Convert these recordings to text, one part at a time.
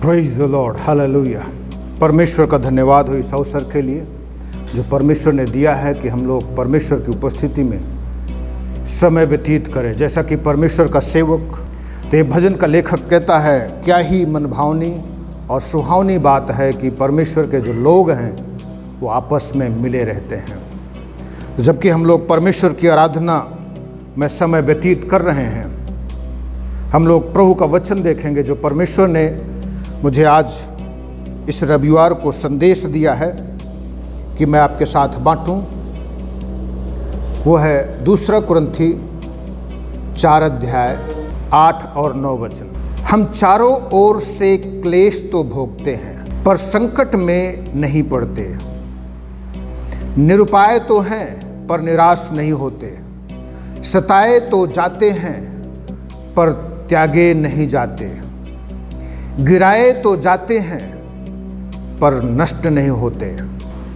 Praise the Lord, hallelujah. परमेश्वर का धन्यवाद हो इस अवसर के लिए जो परमेश्वर ने दिया है कि हम लोग परमेश्वर की उपस्थिति में समय व्यतीत करें। जैसा कि परमेश्वर का सेवक, तो ये भजन का लेखक कहता है, क्या ही मनभावनी और सुहावनी बात है कि परमेश्वर के जो लोग हैं वो आपस में मिले रहते हैं। तो जबकि हम लोग परमेश्वर की आराधना में समय व्यतीत कर रहे हैं, हम लोग प्रभु का वचन देखेंगे जो परमेश्वर ने मुझे आज इस रविवार को संदेश दिया है कि मैं आपके साथ बांटूं। वो है 2 कुरिन्थी 4 अध्याय 8 और 9 वचन। हम चारों ओर से क्लेश तो भोगते हैं पर संकट में नहीं पड़ते, निरुपाय तो हैं पर निराश नहीं होते, सताए तो जाते हैं पर त्यागे नहीं जाते, गिराए तो जाते हैं पर नष्ट नहीं होते।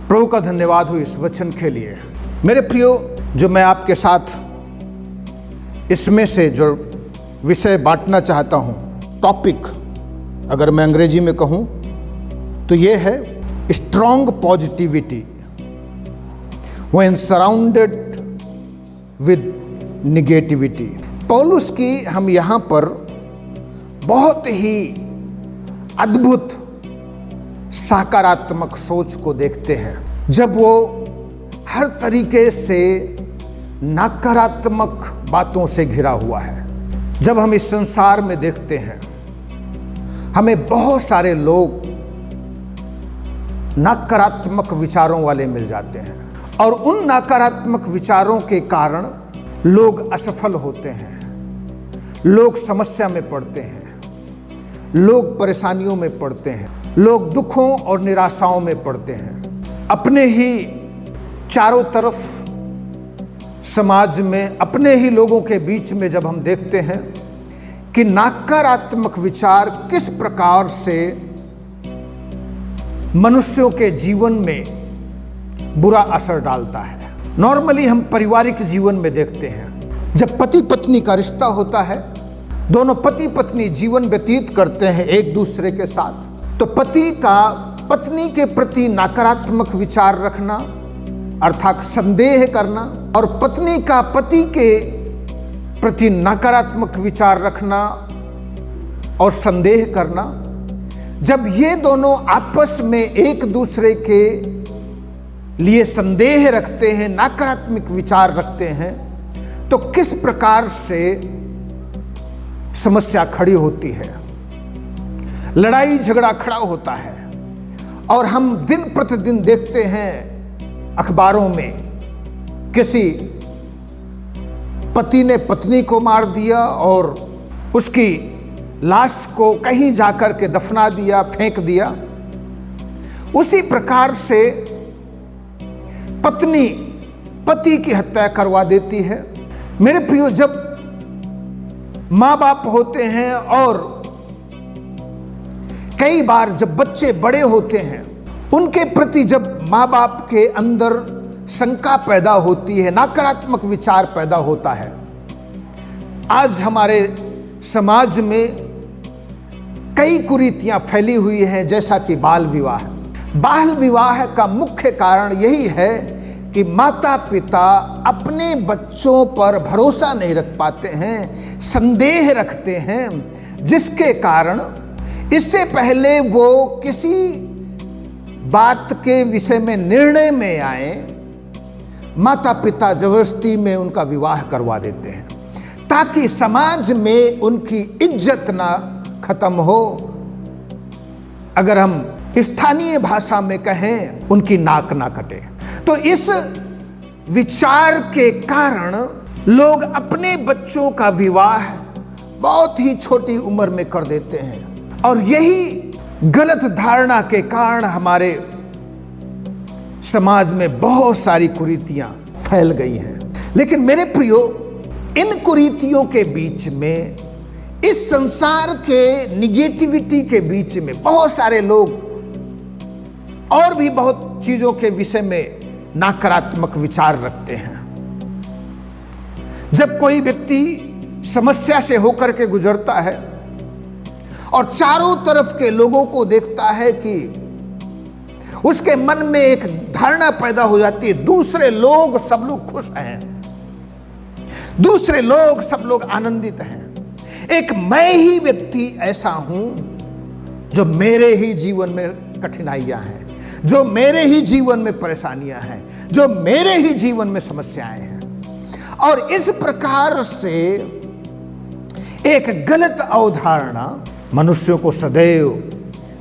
प्रभु का धन्यवाद हो इस वचन के लिए। मेरे प्रियो, जो मैं आपके साथ इसमें से जो विषय बांटना चाहता हूं, टॉपिक अगर मैं अंग्रेजी में कहूं तो ये है strong positivity when surrounded with negativity. पौलुस की हम यहाँ पर बहुत ही अद्भुत सकारात्मक सोच को देखते हैं, जब वो हर तरीके से नकारात्मक बातों से घिरा हुआ है। जब हम इस संसार में देखते हैं, हमें बहुत सारे लोग नकारात्मक विचारों वाले मिल जाते हैं और उन नकारात्मक विचारों के कारण लोग असफल होते हैं, लोग समस्या में पड़ते हैं, लोग परेशानियों में पड़ते हैं, लोग दुखों और निराशाओं में पड़ते हैं। अपने ही चारों तरफ समाज में, अपने ही लोगों के बीच में जब हम देखते हैं कि नकारात्मक विचार किस प्रकार से मनुष्यों के जीवन में बुरा असर डालता है। नॉर्मली हम पारिवारिक जीवन में देखते हैं, जब पति पत्नी का रिश्ता होता है, दोनों पति पत्नी जीवन व्यतीत करते हैं एक दूसरे के साथ, तो पति का पत्नी के प्रति नकारात्मक विचार रखना अर्थात संदेह करना और पत्नी का पति के प्रति नकारात्मक विचार रखना और संदेह करना, जब ये दोनों आपस में एक दूसरे के लिए संदेह रखते हैं, नकारात्मक विचार रखते हैं, तो किस प्रकार से समस्या खड़ी होती है, लड़ाई झगड़ा खड़ा होता है। और हम दिन प्रतिदिन देखते हैं अखबारों में किसी पति ने पत्नी को मार दिया और उसकी लाश को कहीं जाकर के दफना दिया, फेंक दिया। उसी प्रकार से पत्नी पति की हत्या करवा देती है। मेरे प्रियो, जब माँ बाप होते हैं और कई बार जब बच्चे बड़े होते हैं, उनके प्रति जब माँ बाप के अंदर शंका पैदा होती है, नकारात्मक विचार पैदा होता है। आज हमारे समाज में कई कुरीतियां फैली हुई हैं, जैसा कि बाल विवाह। बाल विवाह का मुख्य कारण यही है कि माता पिता अपने बच्चों पर भरोसा नहीं रख पाते हैं, संदेह रखते हैं, जिसके कारण इससे पहले वो किसी बात के विषय में निर्णय में आए, माता पिता जबरदस्ती में उनका विवाह करवा देते हैं ताकि समाज में उनकी इज्जत ना खत्म हो। अगर हम स्थानीय भाषा में कहें, उनकी नाक ना कटे। तो इस विचार के कारण लोग अपने बच्चों का विवाह बहुत ही छोटी उम्र में कर देते हैं और यही गलत धारणा के कारण हमारे समाज में बहुत सारी कुरीतियां फैल गई हैं। लेकिन मेरे प्रियो, इन कुरीतियों के बीच में, इस संसार के निगेटिविटी के बीच में बहुत सारे लोग और भी बहुत चीजों के विषय में नकारात्मक विचार रखते हैं। जब कोई व्यक्ति समस्या से होकर के गुजरता है और चारों तरफ के लोगों को देखता है कि उसके मन में एक धारणा पैदा हो जाती है, दूसरे लोग सब लोग खुश हैं, दूसरे लोग सब लोग आनंदित हैं, एक मैं ही व्यक्ति ऐसा हूं जो मेरे ही जीवन में कठिनाइयां हैं, जो मेरे ही जीवन में परेशानियां हैं, जो मेरे ही जीवन में समस्याएं हैं। और इस प्रकार से एक गलत अवधारणा मनुष्यों को सदैव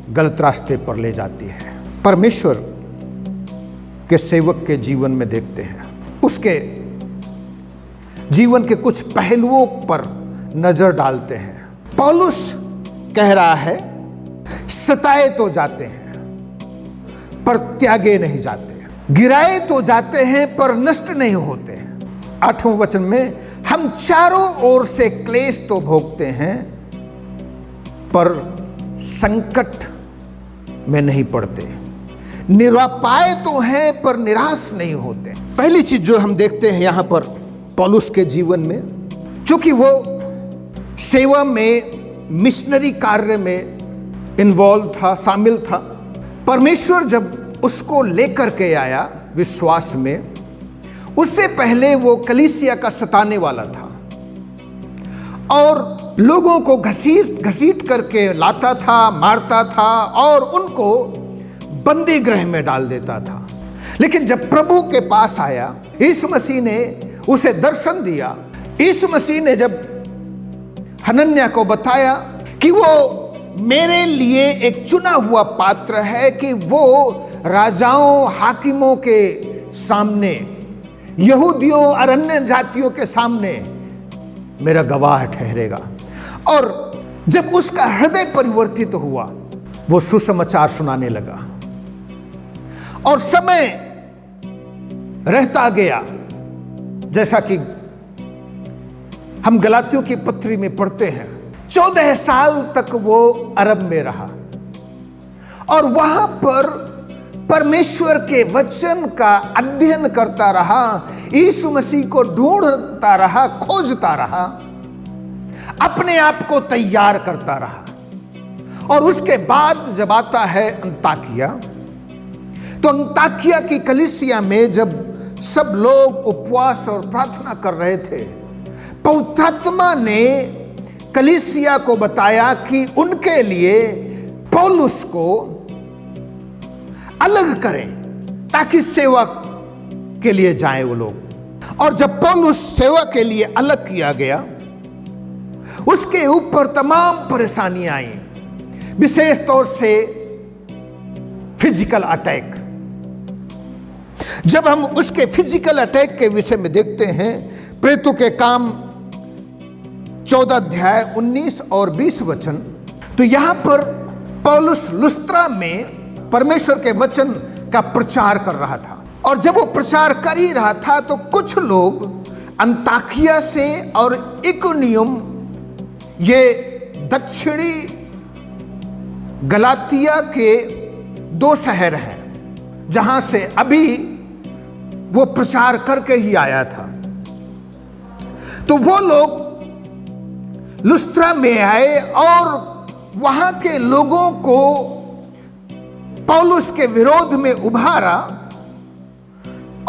गलत रास्ते पर ले जाती है। परमेश्वर के सेवक के जीवन में देखते हैं, उसके जीवन के कुछ पहलुओं पर नजर डालते हैं। पौलुस कह रहा है, सताए तो जाते हैं पर त्यागे नहीं जाते, गिराए तो जाते हैं पर नष्ट नहीं होते हैं। 8वें वचन में, हम चारों ओर से क्लेश तो भोगते हैं पर संकट में नहीं पड़ते, निरापाय तो हैं पर निराश नहीं होते। पहली चीज जो हम देखते हैं यहां पर पौलुस के जीवन में, चूंकि वो सेवा में, मिशनरी कार्य में इन्वॉल्व था, शामिल था, परमेश्वर जब उसको लेकर के आया विश्वास में, उससे पहले वो कलीसिया का सताने वाला था और लोगों को घसीट करके लाता था, मारता था और उनको बंदी गृह में डाल देता था। लेकिन जब प्रभु के पास आया, यीशु मसीह ने उसे दर्शन दिया, यीशु मसीह ने जब हनन्याह को बताया कि वो मेरे लिए एक चुना हुआ पात्र है कि वो राजाओं, हाकिमों के सामने, यहूदियों और अन्य जातियों के सामने मेरा गवाह ठहरेगा। और जब उसका हृदय परिवर्तित हुआ, वो सुसमाचार सुनाने लगा और समय रहता गया, जैसा कि हम गलातियों की पत्री में पढ़ते हैं, 14 साल तक वो अरब में रहा और वहां पर परमेश्वर के वचन का अध्ययन करता रहा, यीशु मसीह को ढूंढता रहा, खोजता रहा, अपने आप को तैयार करता रहा। और उसके बाद जब आता है अंताकिया, तो अंताकिया की कलीसिया में जब सब लोग उपवास और प्रार्थना कर रहे थे, पवित्र आत्मा ने कलीसिया को बताया कि उनके लिए पौलुस को अलग करें ताकि सेवा के लिए जाएं वो लोग। और जब पौलुस सेवा के लिए अलग किया गया, उसके ऊपर तमाम परेशानियां आई, विशेष तौर से फिजिकल अटैक। जब हम उसके फिजिकल अटैक के विषय में देखते हैं, प्रेरितों के काम 14 अध्याय 19 और 20 वचन, तो यहां पर पौलुस लुस्त्रा में परमेश्वर के वचन का प्रचार कर रहा था। और जब वो प्रचार कर ही रहा था तो कुछ लोग अंताकिया से और इकोनियम, ये दक्षिणी गलातिया के 2 शहर हैं जहां से अभी वो प्रचार करके ही आया था, तो वो लोग लुस्त्रा में आए और वहां के लोगों को पौलुस के विरोध में उभारा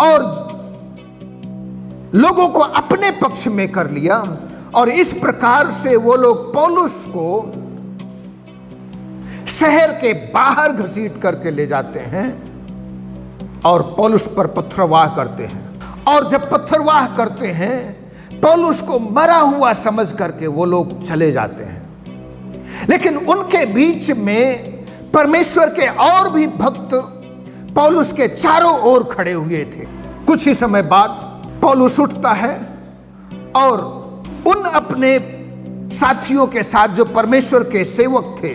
और लोगों को अपने पक्ष में कर लिया। और इस प्रकार से वो लोग पौलुस को शहर के बाहर घसीट करके ले जाते हैं और पौलुस पर पत्थरवाह करते हैं। और जब पत्थरवाह करते हैं, पौलुस को मरा हुआ समझ करके वो लोग चले जाते हैं। लेकिन उनके बीच में परमेश्वर के और भी भक्त पौलुस के चारों ओर खड़े हुए थे। कुछ ही समय बाद पौलुस उठता है और उन अपने साथियों के साथ जो परमेश्वर के सेवक थे,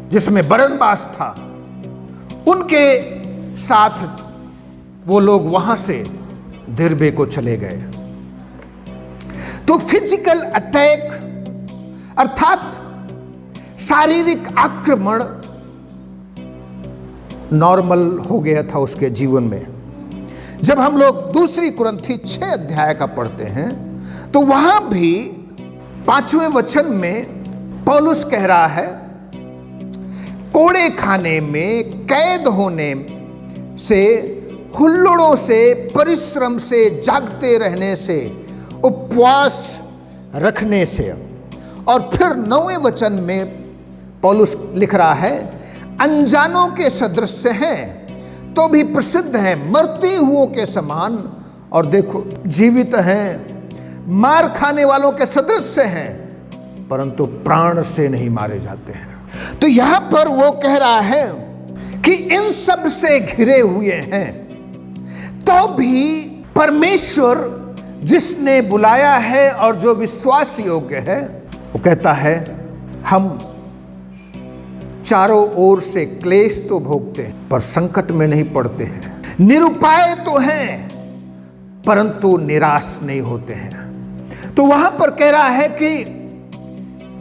जिसमें बरनबास था, उनके साथ वो लोग वहां से दिरबे को चले गए। तो फिजिकल अटैक अर्थात शारीरिक आक्रमण नॉर्मल हो गया था उसके जीवन में। जब हम लोग दूसरी कुरिन्थी 6 अध्याय का पढ़ते हैं तो वहां भी 5वें वचन में पौलुस कह रहा है, कोड़े खाने में, कैद होने से, हुल्लोड़ों से, परिश्रम से, जागते रहने से, उपवास रखने से। और फिर 9वें वचन में पौलुस लिख रहा है, अनजानों के सदृश हैं तो भी प्रसिद्ध हैं, मरते हुओं के समान, और देखो जीवित हैं, मार खाने वालों के सदृश हैं परंतु प्राण से नहीं मारे जाते हैं। तो यहां पर वो कह रहा है कि इन सब से घिरे हुए हैं तो भी परमेश्वर जिसने बुलाया है और जो विश्वास योग्य है, वो कहता है हम चारों ओर से क्लेश तो भोगते हैं पर संकट में नहीं पड़ते हैं, निरुपाय तो हैं परंतु निराश नहीं होते हैं। तो वहां पर कह रहा है कि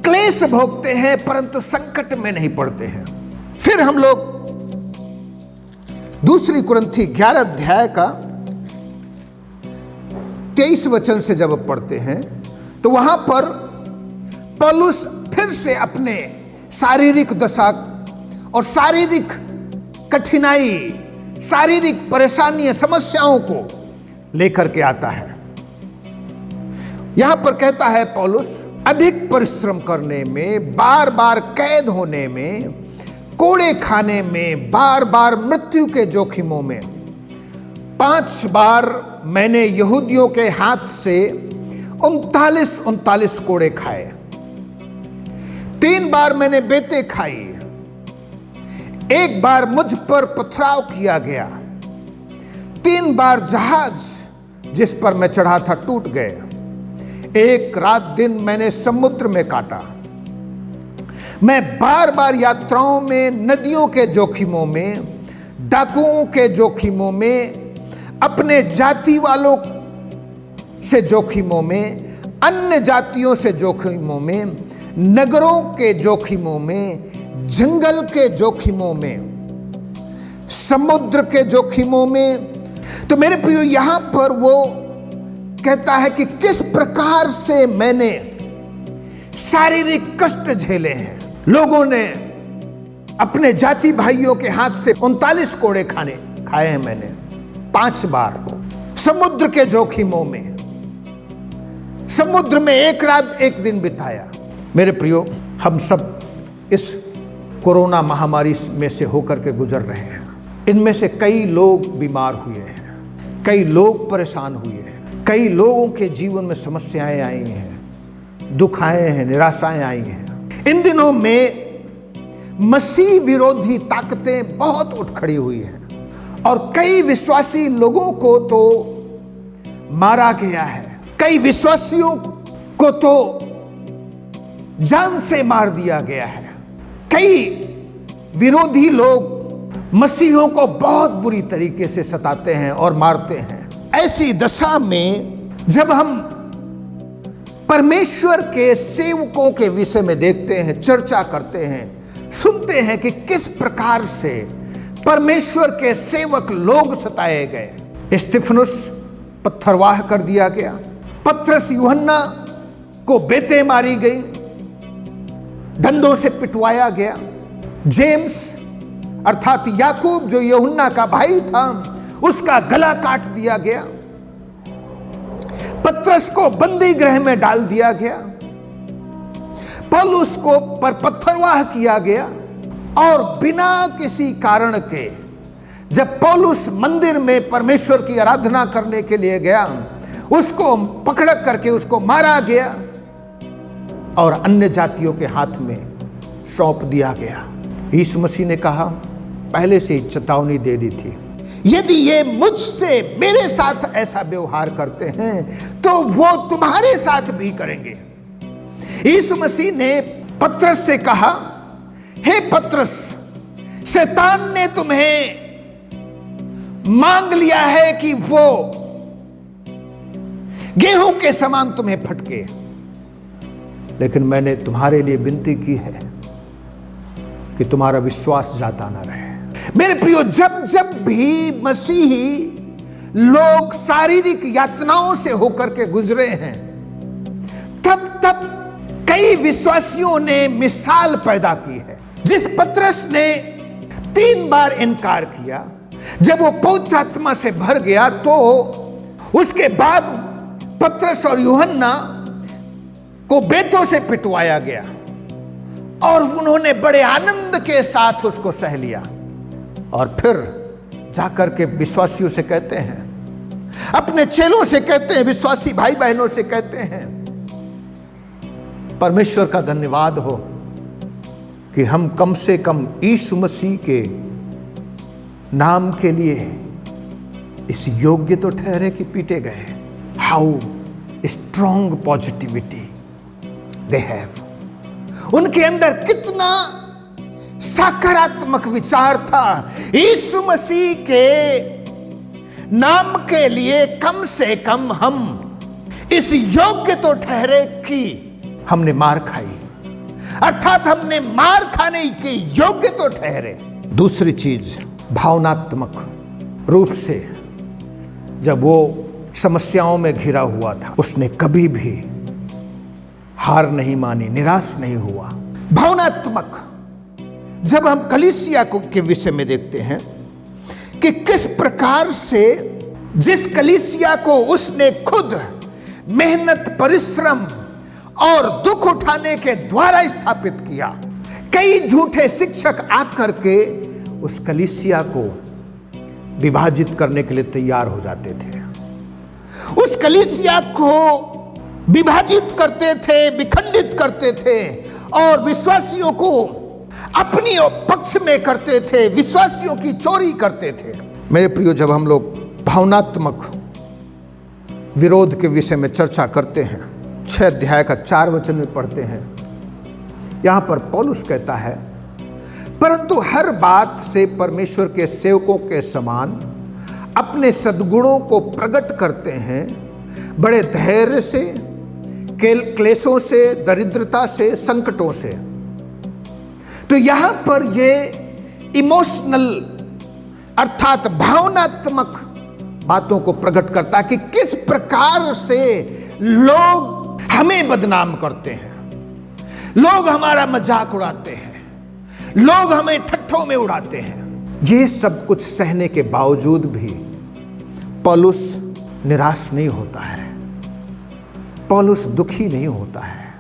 क्लेश भोगते हैं परंतु संकट में नहीं पड़ते हैं। फिर हम लोग दूसरी कुरिन्थी 11 अध्याय का 23 वचन से जब पढ़ते हैं तो वहां पर पौलुस फिर से अपने शारीरिक दशा और शारीरिक कठिनाई, शारीरिक परेशानियां, समस्याओं को लेकर के आता है। यहां पर कहता है पौलुस, अधिक परिश्रम करने में, बार बार कैद होने में, कोड़े खाने में, बार बार मृत्यु के जोखिमों में, 5 बार मैंने यहूदियों के हाथ से 39 कोड़े खाए, 3 बार मैंने बेते खाई, 1 बार मुझ पर पथराव किया गया, 3 बार जहाज जिस पर मैं चढ़ा था टूट गए, 1 रात दिन मैंने समुद्र में काटा, मैं बार बार यात्राओं में, नदियों के जोखिमों में, डाकुओं के जोखिमों में, अपने जाति वालों से जोखिमों में, अन्य जातियों से जोखिमों में, नगरों के जोखिमों में, जंगल के जोखिमों में, समुद्र के जोखिमों में। तो मेरे प्रियो, यहां पर वो कहता है कि किस प्रकार से मैंने शारीरिक कष्ट झेले हैं। लोगों ने अपने जाति भाइयों के हाथ से 39 कोड़े खाए हैं मैंने, 5 बार समुद्र के जोखिमों में, समुद्र में 1 रात 1 दिन बिताया। मेरे प्रियो, हम सब इस कोरोना महामारी में से होकर के गुजर रहे हैं। इनमें से कई लोग बीमार हुए हैं, कई लोग परेशान हुए हैं, कई लोगों के जीवन में समस्याएं आई हैं, दुख आए हैं, निराशाएं आई हैं। इन दिनों में मसीह विरोधी ताकतें बहुत उठ खड़ी हुई हैं और कई विश्वासी लोगों को तो मारा गया है, कई विश्वासियों को तो जान से मार दिया गया है। कई विरोधी लोग मसीहों को बहुत बुरी तरीके से सताते हैं और मारते हैं। ऐसी दशा में जब हम परमेश्वर के सेवकों के विषय में देखते हैं, चर्चा करते हैं, सुनते हैं कि किस प्रकार से परमेश्वर के सेवक लोग सताए गए। स्तिफनुस पत्थरवाह कर दिया गया, पतरस यूहन्ना को बेतें मारी गई, डंडों से पिटवाया गया, जेम्स अर्थात याकूब जो यूहन्ना का भाई था उसका गला काट दिया गया, पतरस को बंदी गृह में डाल दिया गया, पौलुस को पर पत्थरवाह किया गया। और बिना किसी कारण के जब पौलुस मंदिर में परमेश्वर की आराधना करने के लिए गया, उसको पकड़ करके उसको मारा गया और अन्य जातियों के हाथ में सौंप दिया गया। यीशु मसीह ने कहा, पहले से ही चेतावनी दे दी थी, यदि ये मुझसे, मेरे साथ ऐसा व्यवहार करते हैं तो वो तुम्हारे साथ भी करेंगे। यीशु मसीह ने पतरस से कहा, हे पतरस, शैतान ने तुम्हें मांग लिया है कि वो गेहूं के समान तुम्हें फटके, लेकिन मैंने तुम्हारे लिए विनती की है कि तुम्हारा विश्वास जाता ना रहे। मेरे प्रियो, जब जब भी मसीही लोग शारीरिक यातनाओं से होकर के गुजरे हैं, तब तब कई विश्वासियों ने मिसाल पैदा की है। जिस पतरस ने 3 बार इनकार किया, जब वो पवित्र आत्मा से भर गया, तो उसके बाद पतरस और यूहन्ना को बेतों से पिटवाया गया और उन्होंने बड़े आनंद के साथ उसको सह लिया। और फिर जाकर के विश्वासियों से कहते हैं, अपने चेलों से कहते हैं, विश्वासी भाई बहनों से कहते हैं, परमेश्वर का धन्यवाद हो कि हम कम से कम यीशु मसीह के नाम के लिए इस योग्य तो ठहरे कि पीटे गए। How strong positivity they have. उनके अंदर कितना सकारात्मक विचार था। यीशु मसीह के नाम के लिए कम से कम हम इस योग्य तो ठहरे कि हमने मार खाई, अर्थात हमने मार खाने के योग्य तो ठहरे। दूसरी चीज, भावनात्मक रूप से जब वो समस्याओं में घिरा हुआ था, उसने कभी भी हार नहीं मानी, निराश नहीं हुआ। भावनात्मक, जब हम कलीसिया के विषय में देखते हैं कि किस प्रकार से जिस कलीसिया को उसने खुद मेहनत, परिश्रम और दुख उठाने के द्वारा स्थापित किया, कई झूठे शिक्षक आकर के उस कलीसिया को विभाजित करने के लिए तैयार हो जाते थे। उस कलीसिया को विभाजित करते थे, विखंडित करते थे और विश्वासियों को अपनी पक्ष में करते थे, विश्वासियों की चोरी करते थे। मेरे प्रियो, जब हम लोग भावनात्मक विरोध के विषय में चर्चा करते हैं, 6 अध्याय का 4 वचन में पढ़ते हैं, यहां पर पौलुस कहता है, परंतु हर बात से परमेश्वर के सेवकों के समान अपने सद्गुणों को प्रकट करते हैं, बड़े धैर्य से, क्लेशों से, दरिद्रता से, संकटों से। तो यहां पर ये इमोशनल अर्थात भावनात्मक बातों को प्रकट करता है कि किस प्रकार से लोग हमें बदनाम करते हैं, लोग हमारा मजाक उड़ाते हैं, लोग हमें ठट्ठों में उड़ाते हैं। ये सब कुछ सहने के बावजूद भी पौलुस निराश नहीं होता है, पौलुस दुखी नहीं होता है,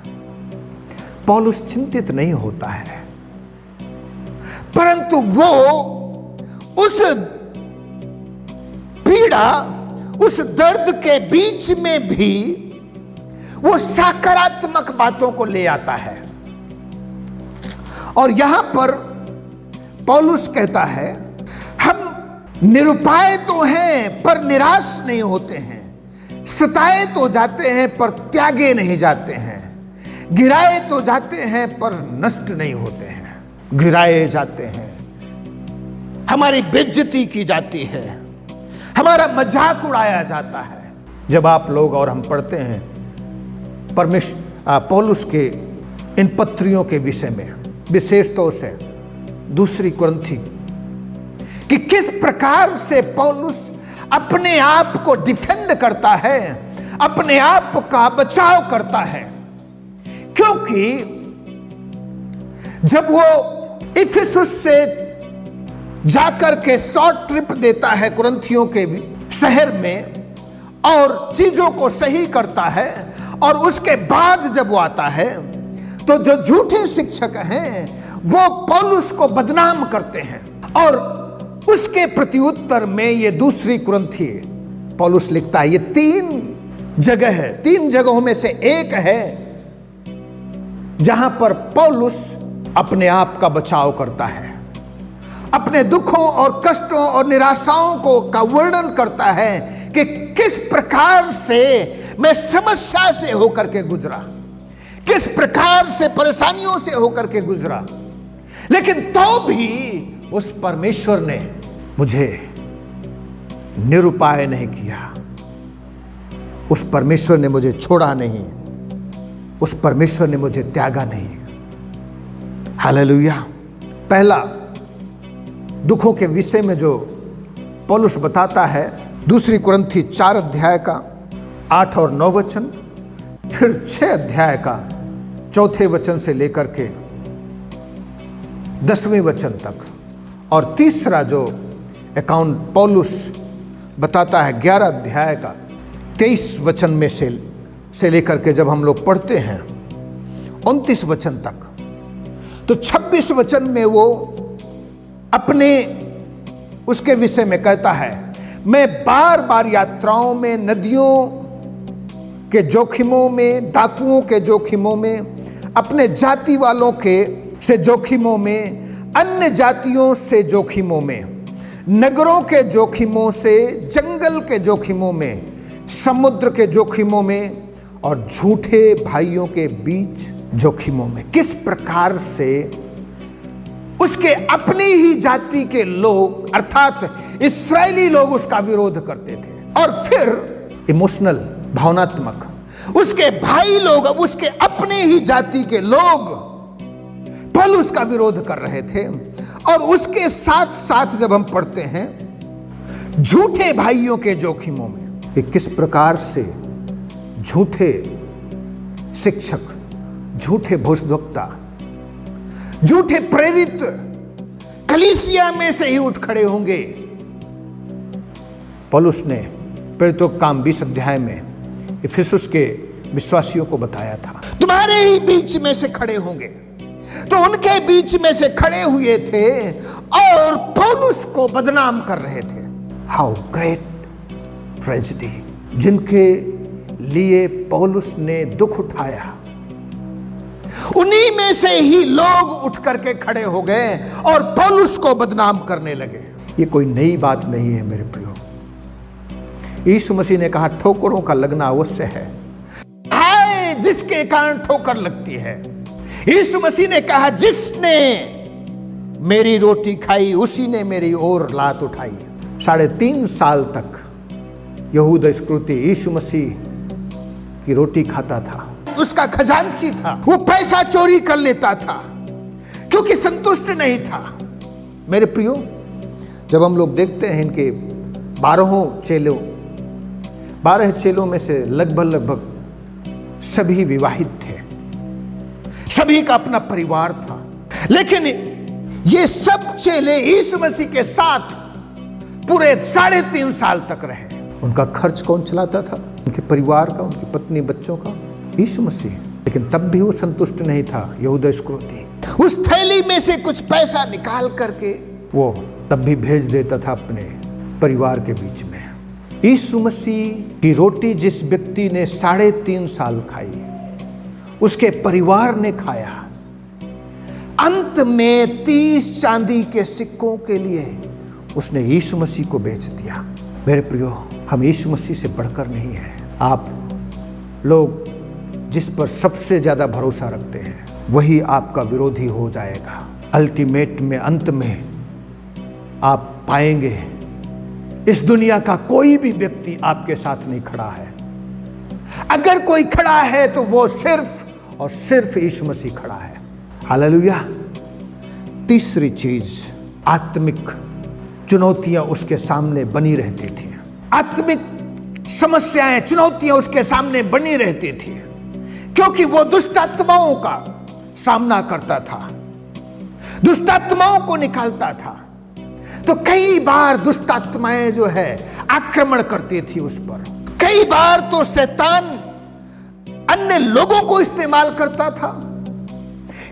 पौलुस चिंतित नहीं होता है, परंतु वो उस पीड़ा, उस दर्द के बीच में भी वो सकारात्मक बातों को ले आता है। और यहां पर पौलुस कहता है, हम निरुपाय तो हैं पर निराश नहीं होते हैं, सताए तो जाते हैं पर त्यागे नहीं जाते हैं, गिराए तो जाते हैं पर नष्ट नहीं होते हैं। गिराए जाते हैं, हमारी बेइज्जती की जाती है, हमारा मजाक उड़ाया जाता है। जब आप लोग और हम पढ़ते हैं पौलुस के इन पत्रियों के विषय में, विशेष तौर से 2 कुरिन्थी, कि किस प्रकार से पौलुस अपने आप को डिफेंड करता है, अपने आप का बचाव करता है। क्योंकि जब वो इफिसुस से जाकर के शॉर्ट ट्रिप देता है कुरिन्थियों के शहर में और चीजों को सही करता है, और उसके बाद जब वो आता है तो जो झूठे शिक्षक हैं वो पौलुस को बदनाम करते हैं। और उसके प्रत्युत्तर में ये 2 कुरिन्थी पौलुस लिखता है। ये 3 जगह है, 3 जगहों में से एक है जहां पर पौलुस अपने आप का बचाव करता है, अपने दुखों और कष्टों और निराशाओं को का वर्णन करता है कि किस प्रकार से मैं समस्या से होकर के गुजरा, किस प्रकार से परेशानियों से होकर के गुजरा, लेकिन तो भी उस परमेश्वर ने मुझे निरुपाय नहीं किया, उस परमेश्वर ने मुझे छोड़ा नहीं, उस परमेश्वर ने मुझे त्यागा नहीं। हालेलुया। पहला दुखों के विषय में जो पौलुस बताता है, 2 कुरिन्थी 4 अध्याय का 8 और 9 वचन, फिर 6 अध्याय का 4 वचन से लेकर के 10वें वचन तक, और तीसरा जो अकाउंट पौलुस बताता है 11 अध्याय का 23 वचन में से लेकर के जब हम लोग पढ़ते हैं 29 वचन तक, तो 26 वचन में वो अपने उसके विषय में कहता है, मैं बार बार यात्राओं में, नदियों के जोखिमों में, डाकुओं के जोखिमों में, अपने जाति वालों के से जोखिमों में, अन्य जातियों से जोखिमों में, नगरों के जोखिमों से, जंगल के जोखिमों में, समुद्र के जोखिमों में और झूठे भाइयों के बीच जोखिमों में। किस प्रकार से उसके अपनी ही जाति के लोग अर्थात इस्राएली लोग उसका विरोध करते थे, और फिर इमोशनल, भावनात्मक उसके भाई लोग, अब उसके अपने ही जाति के लोग पौलुस का विरोध कर रहे थे। और उसके साथ साथ जब हम पढ़ते हैं झूठे भाइयों के जोखिमों में, कि किस प्रकार से झूठे शिक्षक, झूठे भविष्यद्वक्ता, झूठे प्रेरित कलीसिया में से ही उठ खड़े होंगे। पौलुस ने प्रेरितों का काम 20 अध्याय में इफिसुस के विश्वासियों को बताया था, तुम्हारे ही बीच में से खड़े होंगे। तो उनके बीच में से खड़े हुए थे और पौलुस को बदनाम कर रहे थे। हाउ ग्रेट ट्रेजेडी, जिनके लिए पौलुस ने दुख उठाया, उन्हीं में से ही लोग उठ करके खड़े हो गए और पौलुस को बदनाम करने लगे। ये कोई नई बात नहीं है मेरे प्रियो। यीशु मसीह ने कहा ठोकरों का लगना अवश्य है, हाय जिसके कारण ठोकर लगती है। यीशु मसीह ने कहा जिसने मेरी रोटी खाई उसी ने मेरी ओर लात उठाई। 3.5 साल तक यहूदा इस्करियोती यीशु मसीह की रोटी खाता था, उसका खजांची था, वो पैसा चोरी कर लेता था क्योंकि संतुष्ट नहीं था। मेरे प्रियो, जब हम लोग देखते हैं इनके 12 चेलों में से लगभग सभी विवाहित थे, सभी का अपना परिवार था, लेकिन ये सब चेले यीशु मसीह के साथ पूरे 3.5 साल तक रहे। उनका खर्च कौन चलाता था? उनके परिवार का, उनकी पत्नी, बच्चों का, यीशु मसीह। लेकिन तब भी वो संतुष्ट नहीं था। यहूदा इस्करियोती उस थैली में से कुछ पैसा निकाल करके वो तब भी भेज देता था अपने परिवार के बीच में। यीशु मसीह की रोटी जिस व्यक्ति ने 3.5 साल खाई, उसके परिवार ने खाया, अंत में 30 चांदी के सिक्कों के लिए उसने यीशु मसीह को बेच दिया। मेरे प्रियो, हम यीशु मसीह से बढ़कर नहीं हैं। आप लोग जिस पर सबसे ज्यादा भरोसा रखते हैं वही आपका विरोधी हो जाएगा। अल्टीमेट में, अंत में आप पाएंगे इस दुनिया का कोई भी व्यक्ति आपके साथ नहीं खड़ा है। अगर कोई खड़ा है तो वो सिर्फ और सिर्फ यीशु मसीह खड़ा है। हालेलुया। तीसरी चीज, आत्मिक चुनौतियां उसके सामने बनी रहती थी। आत्मिक समस्याएं, चुनौतियां उसके सामने बनी रहती थी क्योंकि वो दुष्ट आत्माओं का सामना करता था, दुष्ट आत्माओं को निकालता था। तो कई बार दुष्ट आत्माएं जो है आक्रमण करती थी उस पर। कई बार तो शैतान अन्य लोगों को इस्तेमाल करता था,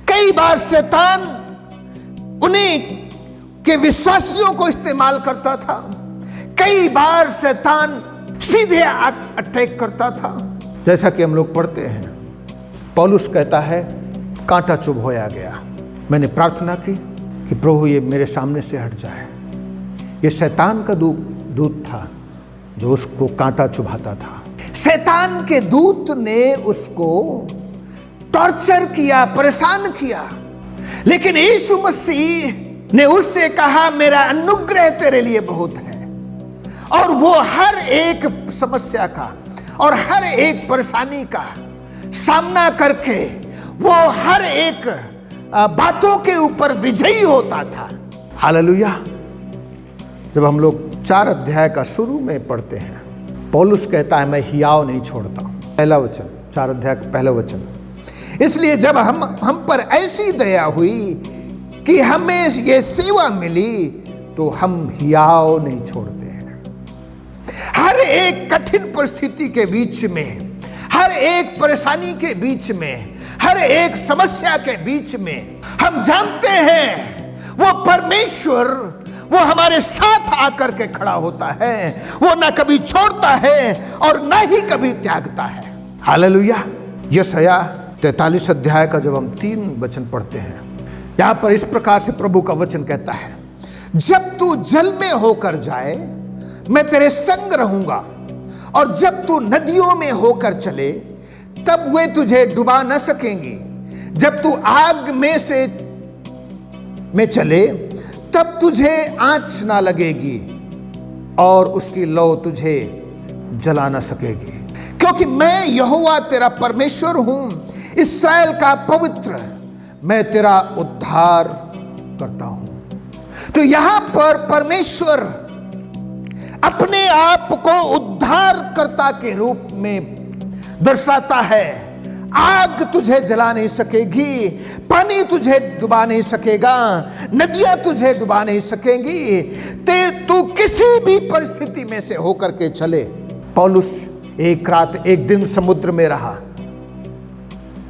कई बार शैतान उन्हीं के विश्वासियों को इस्तेमाल करता था, कई बार शैतान सीधे अटैक करता था। जैसा कि हम लोग पढ़ते हैं, पौलुस कहता है कांटा चुभ होया गया। मैंने प्रार्थना की कि प्रभु ये मेरे सामने से हट जाए। ये शैतान का दूत था जो उसको कांटा चुभाता था। शैतान के दूत ने उसको टॉर्चर किया, परेशान किया, लेकिन यीशु मसीह ने उससे कहा मेरा अनुग्रह तेरे लिए बहुत है। और वो हर एक समस्या का और हर एक परेशानी का सामना करके वो हर एक बातों के ऊपर विजयी होता था। हालेलुया। जब हम लोग 4 अध्याय का शुरू में पढ़ते हैं, पौलुस कहता है मैं हियाव नहीं छोड़ता। पहला वचन, 4 अध्याय का पहला वचन, इसलिए जब हम पर ऐसी दया हुई कि हमें ये सेवा मिली तो हम हियाव नहीं छोड़ते हैं। हर एक कठिन परिस्थिति के बीच में, हर एक परेशानी के बीच में, हर एक समस्या के बीच में हम जानते हैं वो परमेश्वर वो हमारे साथ आकर के खड़ा होता है। वो ना कभी छोड़ता है और ना ही कभी त्यागता है। हालेलुया। यशायाह 43 अध्याय का जब हम 3 वचन पढ़ते हैं, यहां पर इस प्रकार से प्रभु का वचन कहता है, जब तू जल में होकर जाए मैं तेरे संग रहूंगा, और जब तू नदियों में होकर चले तब वे तुझे डुबा न सकेंगी। जब तू आग में चले तब तुझे आंच ना लगेगी और उसकी लौ तुझे जला न सकेगी, क्योंकि मैं यहोवा तेरा परमेश्वर हूं, इस्राएल का पवित्र, मैं तेरा उद्धार करता हूं। तो यहां पर परमेश्वर अपने आप को उद्धारकर्ता के रूप में दर्शाता है। आग तुझे जला नहीं सकेगी, पानी तुझे डुबा नहीं सकेगा, नदियां तुझे डुबा नहीं सकेंगी। तू किसी भी परिस्थिति में से होकर के चले। पौलुस एक रात एक दिन समुद्र में रहा,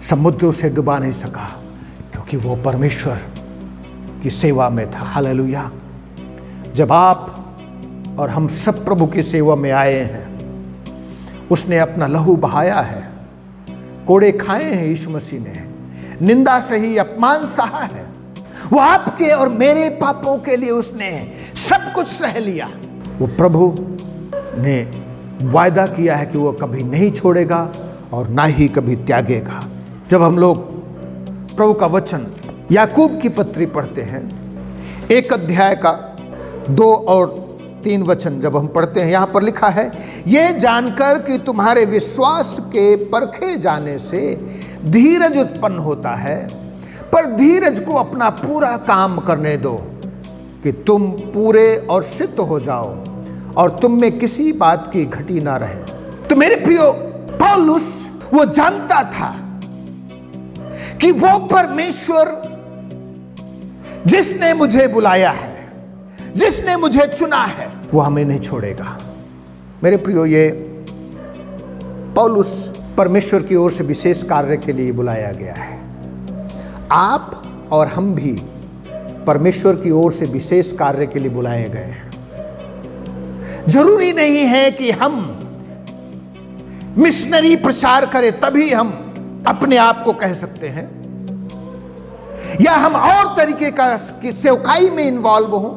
समुद्र उसे डुबा नहीं सका, क्योंकि वो परमेश्वर की सेवा में था। हालेलुया। जब आप और हम सब प्रभु की सेवा में आए हैं, उसने अपना लहू बहाया है, कोड़े खाए हैं यीशु मसीह ने, निंदा सही, अपमान सहा है, वो आपके और मेरे पापों के लिए उसने सब कुछ सह लिया। वो प्रभु ने वायदा किया है कि वो कभी नहीं छोड़ेगा और ना ही कभी त्यागेगा। जब हम लोग प्रभु का वचन याकूब की पत्री पढ़ते हैं, 1 अध्याय का 2 और 3 वचन जब हम पढ़ते हैं, यहां पर लिखा है, यह जानकर कि तुम्हारे विश्वास के परखे जाने से धीरज उत्पन्न होता है, पर धीरज को अपना पूरा काम करने दो कि तुम पूरे और सिद्ध हो जाओ और तुम में किसी बात की घटी ना रहे। तो मेरे प्रियो, पौलुस वो जानता था कि वो परमेश्वर जिसने मुझे बुलाया है, जिसने मुझे चुना है, वो हमें नहीं छोड़ेगा। मेरे प्रियो, ये पौलुस परमेश्वर की ओर से विशेष कार्य के लिए बुलाया गया है। आप और हम भी परमेश्वर की ओर से विशेष कार्य के लिए बुलाए गए हैं। जरूरी नहीं है कि हम मिशनरी प्रचार करें तभी हम अपने आप को कह सकते हैं, या हम और तरीके का सेवकाई में इन्वॉल्व हों।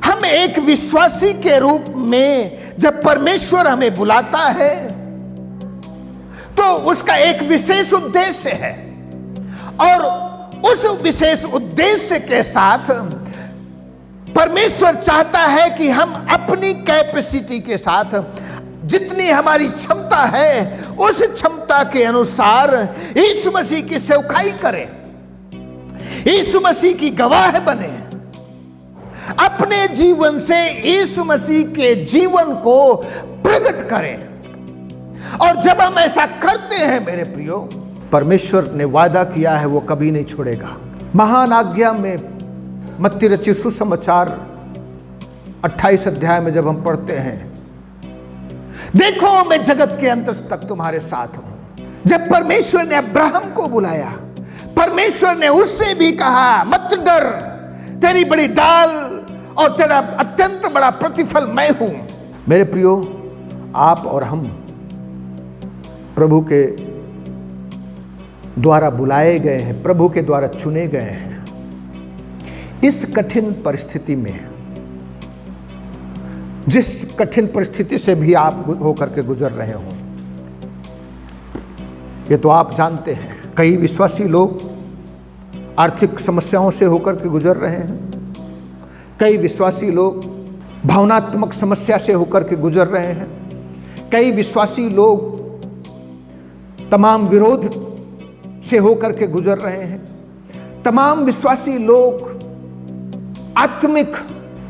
हम एक विश्वासी के रूप में जब परमेश्वर हमें बुलाता है तो उसका एक विशेष उद्देश्य है, और उस विशेष उद्देश्य के साथ परमेश्वर चाहता है कि हम अपनी कैपेसिटी के साथ जितनी हमारी क्षमता है उस क्षमता के अनुसार यीशु मसीह की सेवकाई करें, यीशु मसीह की गवाह बने, अपने जीवन से यीशु मसीह के जीवन को प्रकट करें। और जब हम ऐसा करते हैं मेरे प्रियो, परमेश्वर ने वादा किया है वो कभी नहीं छोड़ेगा। महान आज्ञा में मत्ती रचित सुसमाचार 28 अध्याय में जब हम पढ़ते हैं, देखो मैं जगत के अंत तक तुम्हारे साथ हूं। जब परमेश्वर ने अब्राहम को बुलाया, परमेश्वर ने उससे भी कहा मत डर, तेरी बड़ी डाल और तेरा अत्यंत बड़ा प्रतिफल मैं हूं। मेरे प्रियो, आप और हम प्रभु के द्वारा बुलाए गए हैं, प्रभु के द्वारा चुने गए हैं। इस कठिन परिस्थिति में, जिस कठिन परिस्थिति से भी आप होकर के गुजर रहे हो, ये तो आप जानते हैं। कई विश्वासी लोग आर्थिक समस्याओं से होकर के गुजर रहे हैं, कई विश्वासी लोग भावनात्मक समस्या से होकर के गुजर रहे हैं, कई विश्वासी लोग तमाम विरोध से होकर के गुजर रहे हैं। तमाम विश्वासी लोग आत्मिक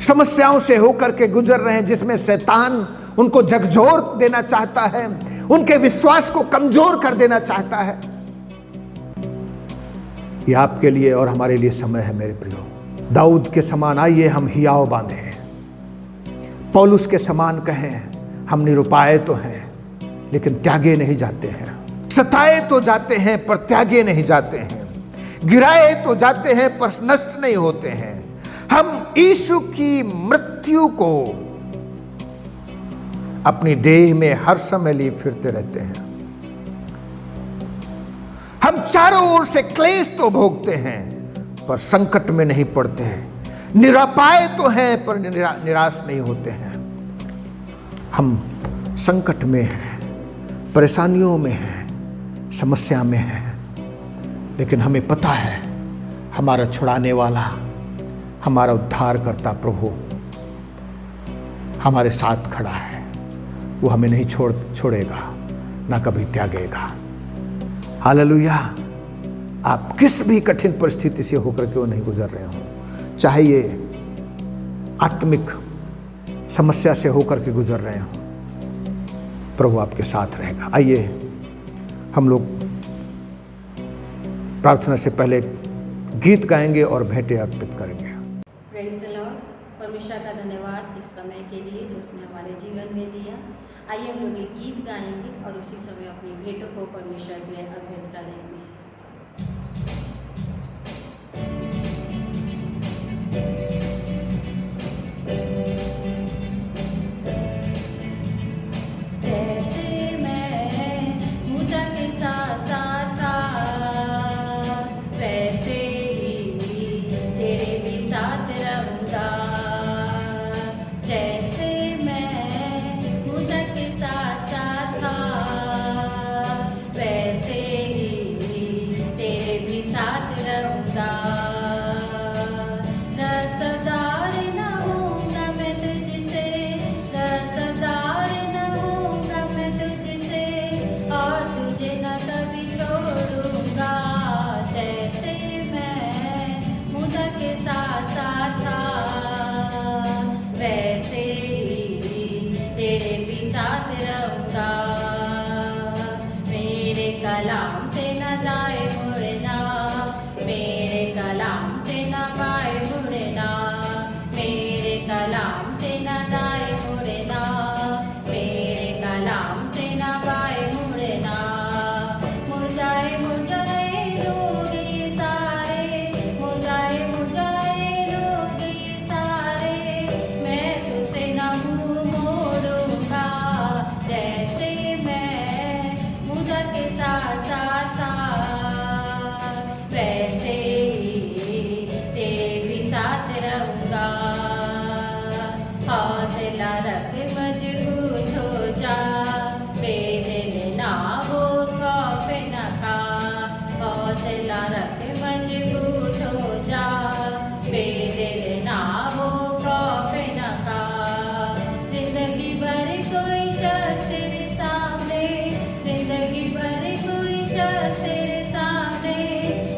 समस्याओं से होकर के गुजर रहे हैं, जिसमें शैतान उनको झकझोर देना चाहता है, उनके विश्वास को कमजोर कर देना चाहता है। यह आपके लिए और हमारे लिए समय है मेरे प्रियो। दाऊद के समान आइए हम हियाव बांधे, पौलुस के समान कहें हम निरुपाय तो हैं लेकिन त्यागे नहीं जाते हैं, सताए तो जाते हैं पर त्यागे नहीं जाते हैं, गिराए तो जाते हैं पर नष्ट नहीं होते हैं। हम यीशु की मृत्यु को अपनी देह में हर समय लिए फिरते रहते हैं। हम चारों ओर से क्लेश तो भोगते हैं पर संकट में नहीं पड़ते हैं, निरापाय तो हैं पर निराश नहीं होते हैं। हम संकट में हैं, परेशानियों में हैं, समस्या में हैं, लेकिन हमें पता है हमारा छुड़ाने वाला, हमारा उद्धार करता प्रभु हमारे साथ खड़ा है। वो हमें नहीं छोड़ेगा, ना कभी त्यागेगा। हालेलुया। आप किस भी कठिन परिस्थिति से होकर क्यों नहीं गुजर रहे हो, चाहे ये आत्मिक समस्या से होकर के गुजर रहे हो, प्रभु आपके साथ रहेगा। आइए हम लोग प्रार्थना से पहले गीत गाएंगे और भेंटें अर्पित करेंगे। Praise the Lord. परमेश्वर का धन्यवाद इस समय के लिए जो उसने हमारे जीवन में दिया। आइए हम लोग एक गीत गाएंगे और उसी समय अपनी भेंटों को परमेश्वर के लिए अर्पित करेंगे। जैसे मैं मूसा के साथ साथ था, वैसे ही तेरे भी साथ रहूंगा। जैसे मैं मूसा के साथ साथ था, वैसे ही तेरे भी साथ रहूंगा। रसदार न होऊंगा मैं तुझसे, रसदार न होऊंगा मैं तुझसे, और तुझे न कभी छोड़ूंगा। जैसे मैं मूसा के साथ साथ था, वैसे ही तेरे भी साथ रहूंगा। मेरे कलाम से न जाए मुड़ना, मेरे कलाम से न बाए मुड़ना, मेरे कलाम से न जाए मुड़ना, मेरे कलाम से न बाए मुड़ना। मुरझाए लोग ये सारे, मुरझाए लोग ये सारे, मैं तुझसे न मुँह मोड़ूंगा। जैसे मैं मूसा के साथ साथ था, वैसे ही तेरे भी साथ रहूंगा। हौसला रख मजबूत हो जा, बेदिल ना हो खौफ न खा। हौसला रख मजबूत हो जा, बेदिल ना हो खौफ न खा। जिंदगी भर कोई शख्स तेरे सामने, जिंदगी भर कोई शख्स तेरे सामने,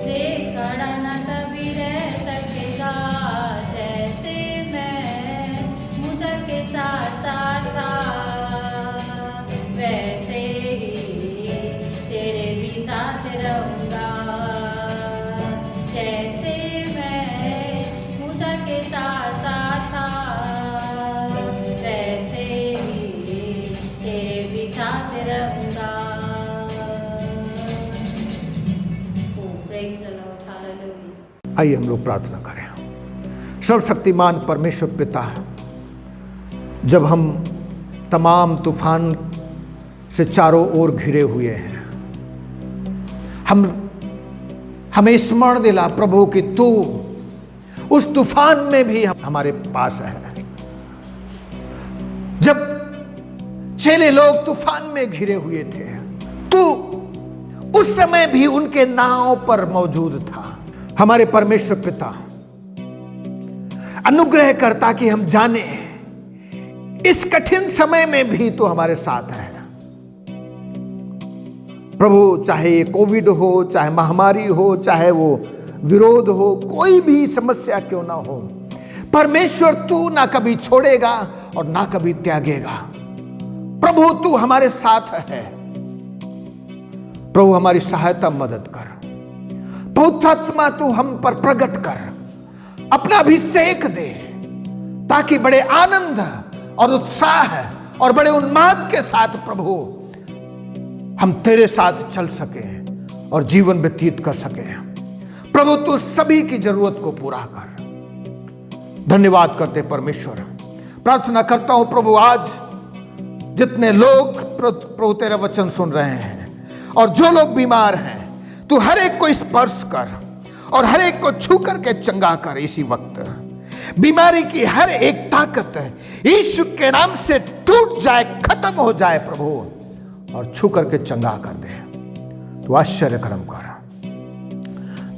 देख खड़ा न कभी रह सकेगा। जैसे मैं मूसा के साथ साथ था, वैसे ही तेरे भी साथ रहूंगा। जैसे मैं मूसा के साथ साथ था, वैसे ही तेरे भी साथ रहूंगा। Praise the Lord. हालेलुया। आइए हम लोग प्रार्थना करें। सर्वशक्तिमान परमेश्वर पिता, जब हम तमाम तूफान से चारों ओर घिरे हुए हैं, हमें स्मरण दिला प्रभु कि तू उस तूफान में भी हमारे पास है। जब चेले लोग तूफान में घिरे हुए थे, तू उस समय भी उनके नाव पर मौजूद था। हमारे परमेश्वर पिता, अनुग्रह करता कि हम जाने इस कठिन समय में भी तू हमारे साथ है प्रभु। चाहे ये कोविड हो, चाहे महामारी हो, चाहे वो विरोध हो, कोई भी समस्या क्यों ना हो, परमेश्वर तू ना कभी छोड़ेगा और ना कभी त्यागेगा। प्रभु तू हमारे साथ है। प्रभु हमारी सहायता मदद कर। पवित्र आत्मा तू हम पर प्रकट कर, अपना अभिषेक दे, ताकि बड़े आनंद और उत्साह और बड़े उन्माद के साथ प्रभु हम तेरे साथ चल सके और जीवन व्यतीत कर सके। प्रभु तू सभी की जरूरत को पूरा कर। धन्यवाद करते परमेश्वर। प्रार्थना करता हूं प्रभु, आज जितने लोग प्रभु तेरा वचन सुन रहे हैं और जो लोग बीमार हैं, तू हर एक को स्पर्श कर और हर एक को छू करके चंगा कर। इसी वक्त बीमारी की हर एक ताकत यीशु के नाम से टूट जाए, खत्म हो जाए प्रभु, और छू करके चंगा कर दे। तू आश्चर्य कर्म कर।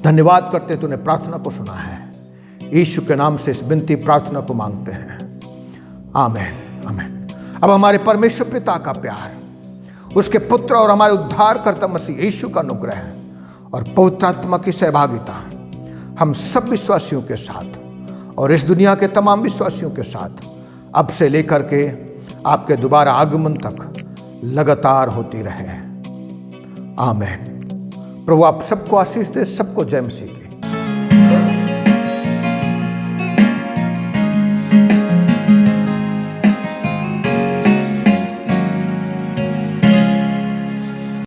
धन्यवाद करते तूने प्रार्थना को सुना है। यीशु के नाम से इस विनती प्रार्थना को मांगते हैं, आमीन आमीन। अब हमारे परमेश्वर पिता का प्यार, उसके पुत्र और हमारे उद्धारकर्ता मसीह यीशु का अनुग्रह और पवित्र आत्मा की सहभागिता हम सब विश्वासियों के साथ और इस दुनिया के तमाम विश्वासियों के साथ अब से लेकर के आपके दोबारा आगमन तक लगातार होती रहे, आमीन। प्रभु आप सबको आशीष दे, सबको जय मसीह की।